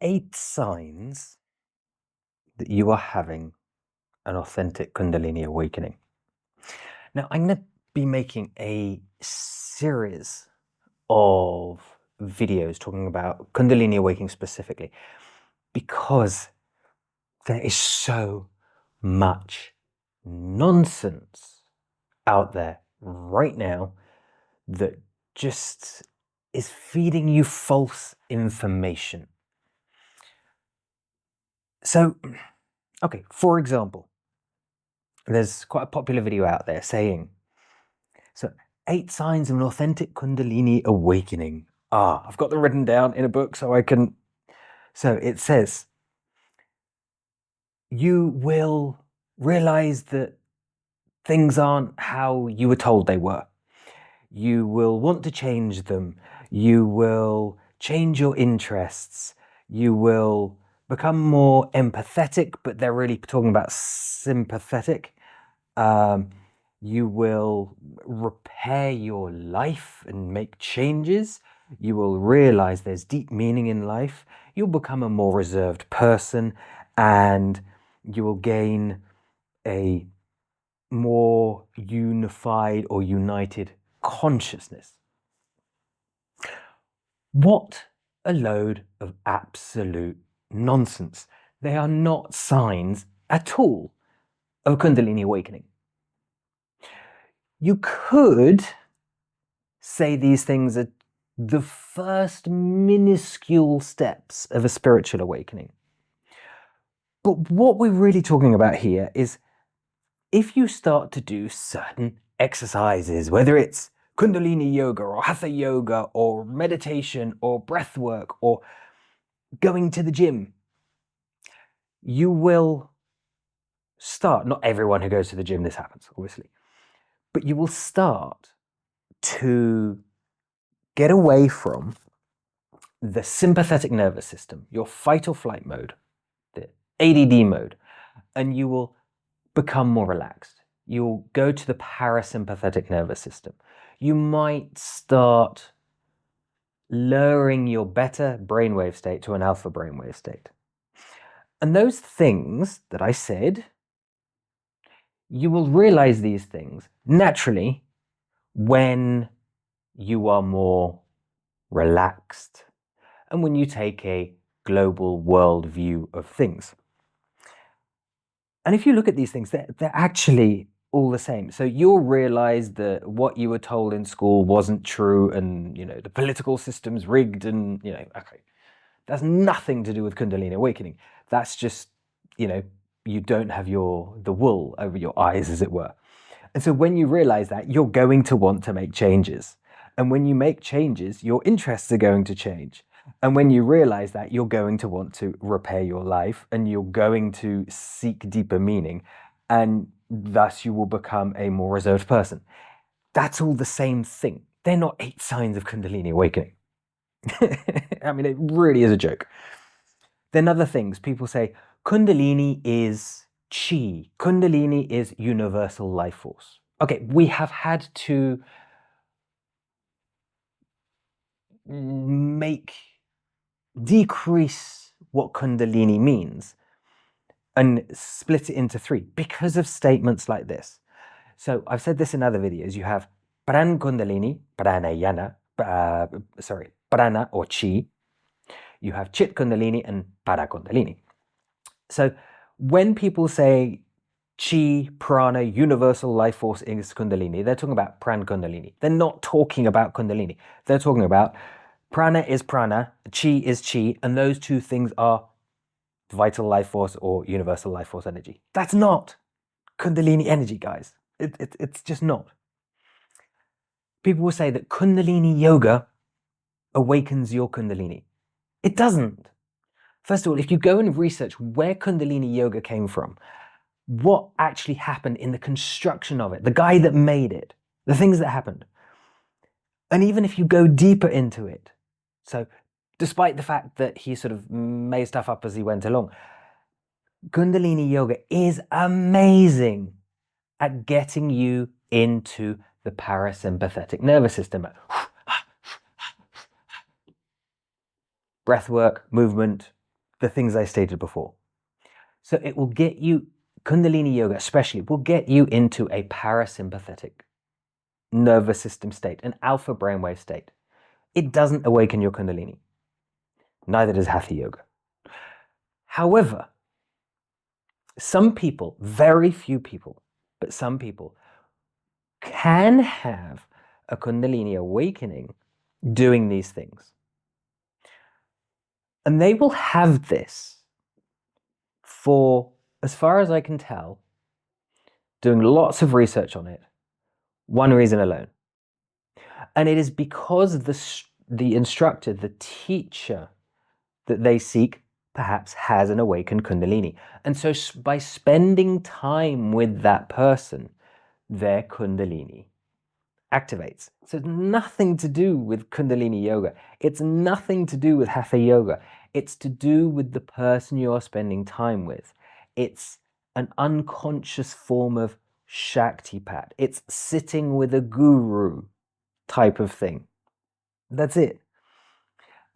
8 signs that you are having an authentic Kundalini awakening. Now, I'm going to be making a series of videos talking about Kundalini awakening specifically because there is so much nonsense out there right now that just is feeding you false information. So, okay, for example, there's quite a popular video out there saying, so 8 signs of an authentic Kundalini awakening. I've got them written down in a book so I can. So it says, you will realize that things aren't how you were told they were. You will want to change them. You will change your interests. You will become more empathetic, but they're really talking about sympathetic. You will repair your life and make changes. You will realize there's deep meaning in life. You'll become a more reserved person and you will gain a more unified or united consciousness. What a load of absolute nonsense. They are not signs at all of a Kundalini awakening. You could say these things are the first minuscule steps of a spiritual awakening. But what we're really talking about here is if you start to do certain exercises, whether it's Kundalini yoga or Hatha yoga or meditation or breath work or going to the gym, you will start, not everyone who goes to the gym this happens, obviously, but you will start to get away from the sympathetic nervous system, your fight or flight mode, the ADD mode, and you will become more relaxed. You'll go to the parasympathetic nervous system. You might start lowering your beta brainwave state to an alpha brainwave state. And those things that I said, you will realize these things naturally when you are more relaxed and when you take a global world view of things. And if you look at these things, they're actually all the same. So you'll realize that what you were told in school wasn't true and, the political system's rigged and, okay. That's nothing to do with Kundalini awakening. That's just, you don't have the wool over your eyes, as it were. And so when you realize that, you're going to want to make changes. And when you make changes, your interests are going to change. And when you realize that, you're going to want to repair your life and you're going to seek deeper meaning. And thus you will become a more reserved person. That's all the same thing. They're not 8 signs of Kundalini awakening. I mean, it really is a joke. Then other things, people say, Kundalini is chi. Kundalini is universal life force. Okay, we have had to decrease what Kundalini means and split it into 3 because of statements like this. So I've said this in other videos. You have Pran Kundalini, Pranayana, Prana or Chi. You have Chit Kundalini and Para Kundalini. So when people say Chi, Prana, universal life force is Kundalini, they're talking about Pran Kundalini. They're not talking about Kundalini. They're talking about Prana is Prana, Chi is Chi, and those 2 things are vital life force or universal life force energy. That's not Kundalini energy, guys. It's just not. People will say that Kundalini yoga awakens your Kundalini. It doesn't. First of all, if you go and research where Kundalini yoga came from, what actually happened in the construction of it, the guy that made it, the things that happened, and even if you go deeper into it, so despite the fact that he sort of made stuff up as he went along, Kundalini yoga is amazing at getting you into the parasympathetic nervous system. Breath work, movement, the things I stated before. So it will get you, Kundalini yoga especially, will get you into a parasympathetic nervous system state, an alpha brainwave state. It doesn't awaken your Kundalini. Neither does Hatha yoga. However, some people, very few people, but some people can have a Kundalini awakening doing these things. And they will have this for, as far as I can tell, doing lots of research on it, one reason alone. And it is because the instructor, the teacher that they seek, perhaps has an awakened Kundalini. And so by spending time with that person, their Kundalini activates. So it's nothing to do with Kundalini yoga. It's nothing to do with Hatha yoga. It's to do with the person you're spending time with. It's an unconscious form of Shakitpat. It's sitting with a guru type of thing. That's it.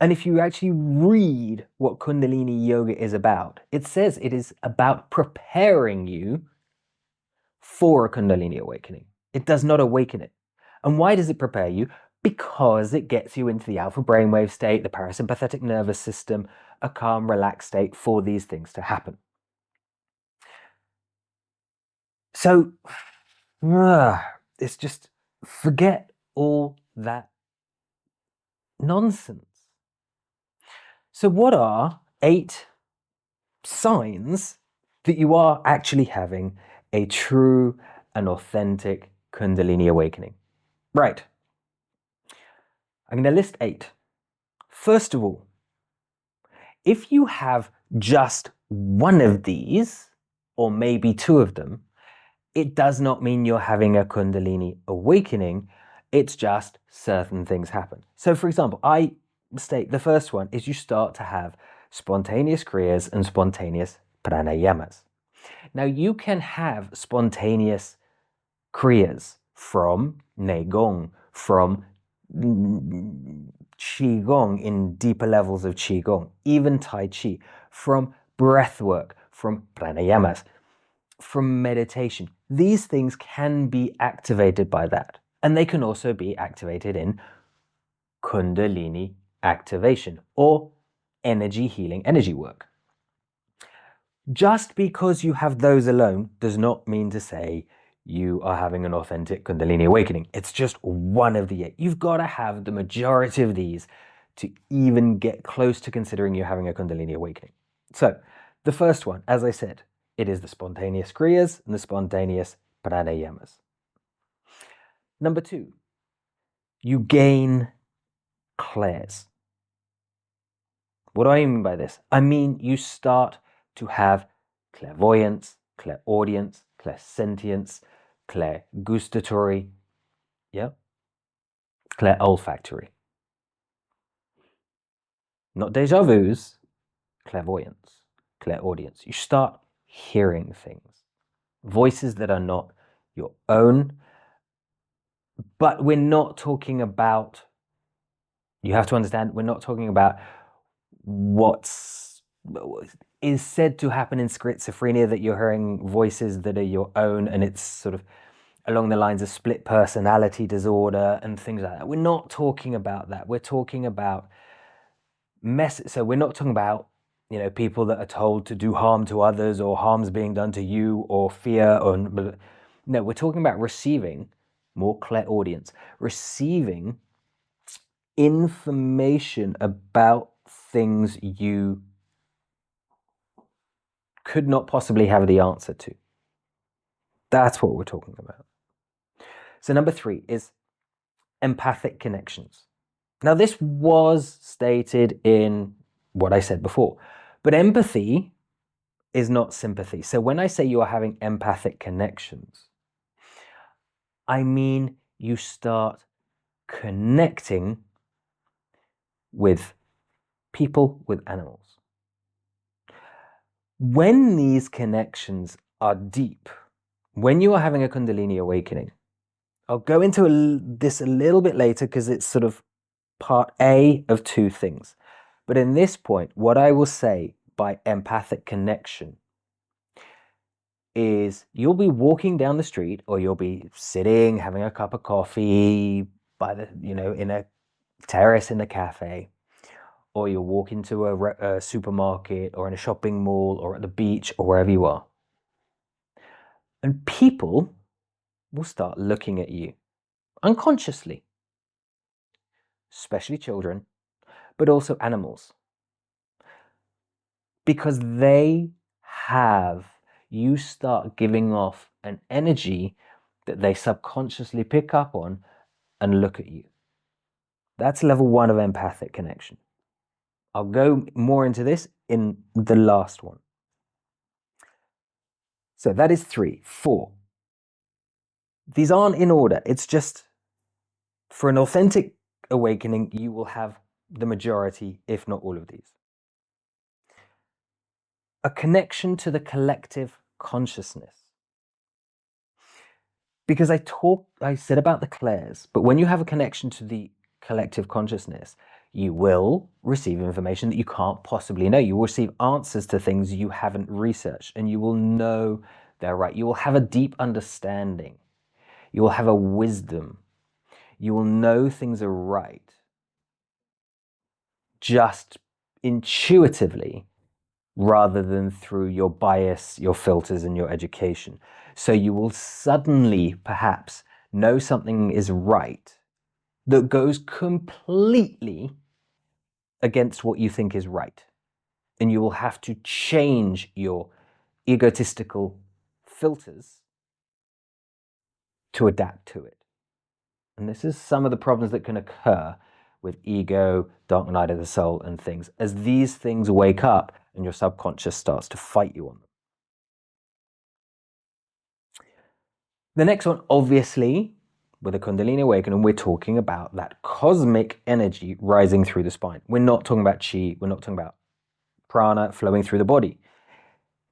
And if you actually read what Kundalini yoga is about, it says it is about preparing you for a Kundalini awakening. It does not awaken it. And why does it prepare you? Because it gets you into the alpha brainwave state, the parasympathetic nervous system, a calm, relaxed state for these things to happen. So, it's just forget all that nonsense. So what are 8 signs that you are actually having a true and authentic Kundalini awakening? Right. I'm going to list 8. First of all, if you have just one of these, or maybe 2 of them, it does not mean you're having a Kundalini awakening. It's just certain things happen. So for example, I state the first one is you start to have spontaneous kriyas and spontaneous pranayamas. Now you can have spontaneous kriyas from Neigong, from Qigong in deeper levels of Qigong, even Tai Chi, from breath work, from pranayamas, from meditation. These things can be activated by that. And they can also be activated in Kundalini activation or energy healing, energy work. Just because you have those alone does not mean to say you are having an authentic Kundalini awakening. It's just one of the 8. You've got to have the majority of these to even get close to considering you're having a Kundalini awakening. So the first one, as I said, it is the spontaneous kriyas and the spontaneous pranayamas. Number 2, you gain clairs. What do I mean by this? I mean you start to have clairvoyance, clairaudience, clairsentience, clairgustatory, clairolfactory. Not déjà vus, clairvoyance, clairaudience. You start hearing things, voices that are not your own, but we're not talking about, you have to understand, we're not talking about what is said to happen in schizophrenia, that you're hearing voices that are your own and it's sort of along the lines of split personality disorder and things like that. We're not talking about that. We're talking about so we're not talking about, people that are told to do harm to others or harm's being done to you or fear or no, we're talking about receiving more clairaudience, receiving information about things you could not possibly have the answer to. That's what we're talking about. So number 3 is empathic connections. Now this was stated in what I said before, but empathy is not sympathy. So when I say you are having empathic connections, I mean you start connecting with people, with animals. When these connections are deep, when you are having a Kundalini awakening, I'll go into this a little bit later because it's sort of part A of 2 things. But in this point, what I will say by empathic connection is you'll be walking down the street, or you'll be sitting having a cup of coffee by the, in a terrace in a cafe, or you'll walk into a supermarket or in a shopping mall or at the beach or wherever you are. And people will start looking at you unconsciously, especially children, but also animals, because you start giving off an energy that they subconsciously pick up on and look at you. That's level 1 of empathic connection. I'll go more into this in the last one. So that is 3. 4. These aren't in order. It's just for an authentic awakening, you will have the majority, if not all of these. A connection to the collective consciousness. Because I said about the clairs, but when you have a connection to the collective consciousness, you will receive information that you can't possibly know. You will receive answers to things you haven't researched, and you will know they're right. You will have a deep understanding. You will have a wisdom. You will know things are right just intuitively, rather than through your bias, your filters, and your education. So you will suddenly perhaps know something is right that goes completely against what you think is right. And you will have to change your egotistical filters to adapt to it. And this is some of the problems that can occur with ego, dark night of the soul, and things, as these things wake up and your subconscious starts to fight you on them. The next one, obviously, with a Kundalini Awakening, we're talking about that cosmic energy rising through the spine. We're not talking about chi, we're not talking about prana flowing through the body.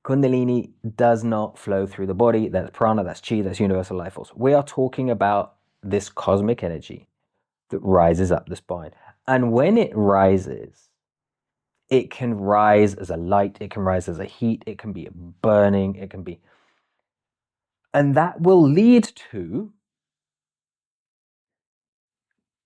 Kundalini does not flow through the body. That's prana, that's chi, that's universal life force. We are talking about this cosmic energy that rises up the spine. And when it rises, it can rise as a light, it can rise as a heat, it can be a burning, it can be... And that will lead to,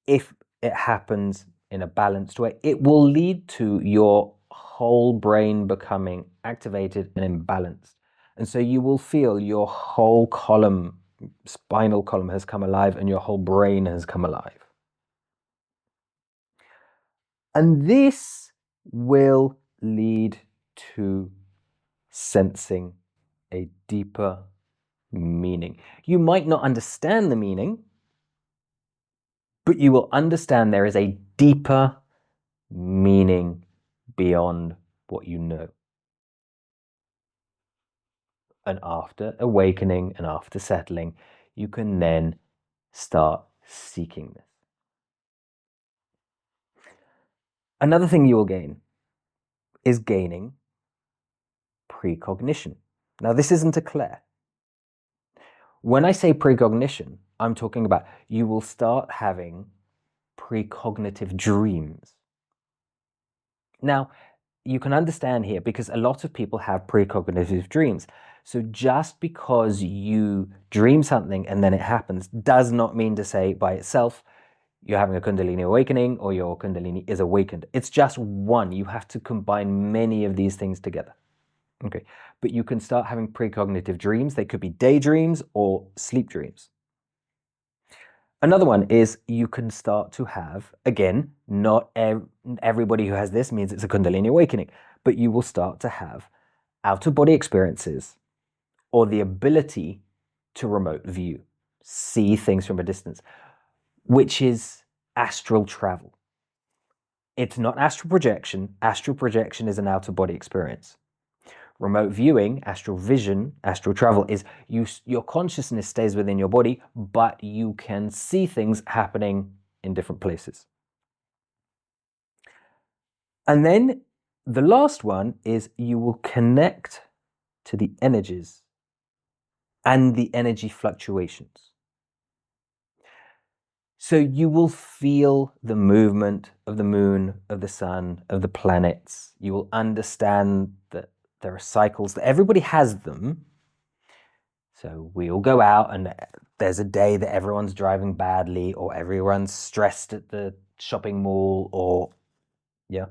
if it happens in a balanced way, it will lead to your whole brain becoming activated and imbalanced. And so you will feel your whole column, spinal column, has come alive, and your whole brain has come alive. And this will lead to sensing a deeper meaning. You might not understand the meaning, but you will understand there is a deeper meaning beyond what you know. And after awakening and after settling, you can then start seeking this. Another thing you will gain is gaining precognition. Now, this isn't a clair. When I say precognition, I'm talking about you will start having precognitive dreams. Now, you can understand here, because a lot of people have precognitive dreams. So just because you dream something and then it happens does not mean to say by itself you're having a Kundalini awakening or your Kundalini is awakened. It's just one. You have to combine many of these things together. Okay, but you can start having precognitive dreams. They could be daydreams or sleep dreams. Another one is you can start to have, again, not everybody who has this means it's a Kundalini awakening, but you will start to have out-of-body experiences or the ability to remote view, see things from a distance, which is astral travel. It's not astral projection. Astral projection is an out-of-body experience. Remote viewing, astral vision, astral travel is your consciousness stays within your body, but you can see things happening in different places. And then the last one is you will connect to the energies and the energy fluctuations. So you will feel the movement of the moon, of the sun, of the planets. You will understand that there are cycles, that everybody has them. So we all go out and there's a day that everyone's driving badly, or everyone's stressed at the shopping mall, or yeah.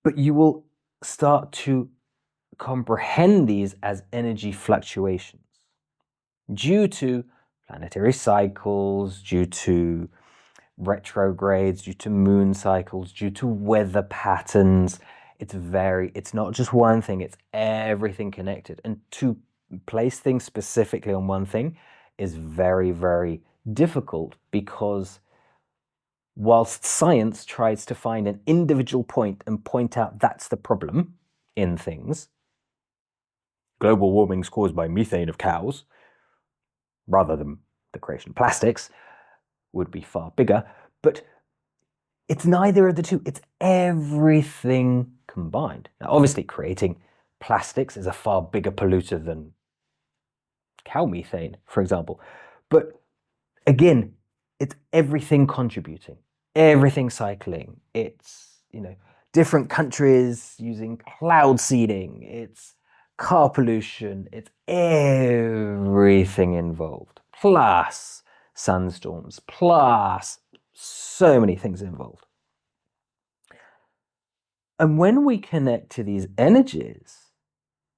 But you will start to comprehend these as energy fluctuations due to planetary cycles, due to retrogrades, due to moon cycles, due to weather patterns. It's not just one thing, it's everything connected. And to place things specifically on one thing is very, very difficult, because whilst science tries to find an individual point and point out that's the problem in things, global warming is caused by methane of cows, rather than the creation of plastics, would be far bigger. But it's neither of the two. It's everything combined. Now, obviously, creating plastics is a far bigger polluter than cow methane, for example. But again, it's everything contributing, everything cycling. It's, different countries using cloud seeding. It's car pollution. It's everything involved. Plus sunstorms, plus so many things involved. And when we connect to these energies,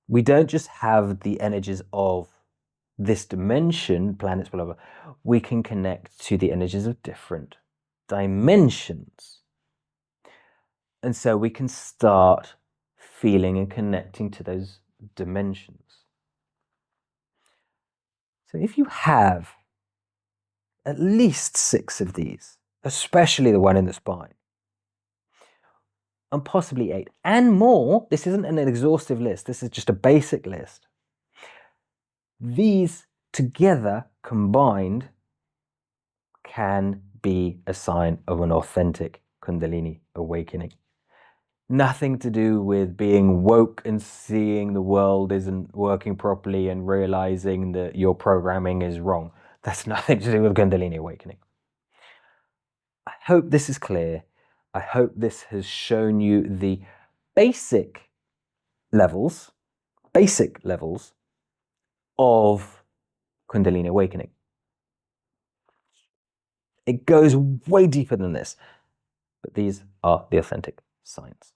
we don't just have the energies of this dimension, planets, blah, blah, blah. We can connect to the energies of different dimensions. And so we can start feeling and connecting to those dimensions. So if you have at least 6 of these, especially the one in the spine, and possibly 8 and more, this isn't an exhaustive list, this is just a basic list. These together, combined, can be a sign of an authentic Kundalini awakening. Nothing to do with being woke and seeing the world isn't working properly and realizing that your programming is wrong. That's nothing to do with Kundalini awakening. I hope this is clear. I hope this has shown you the basic levels of Kundalini awakening. It goes way deeper than this, but these are the authentic signs.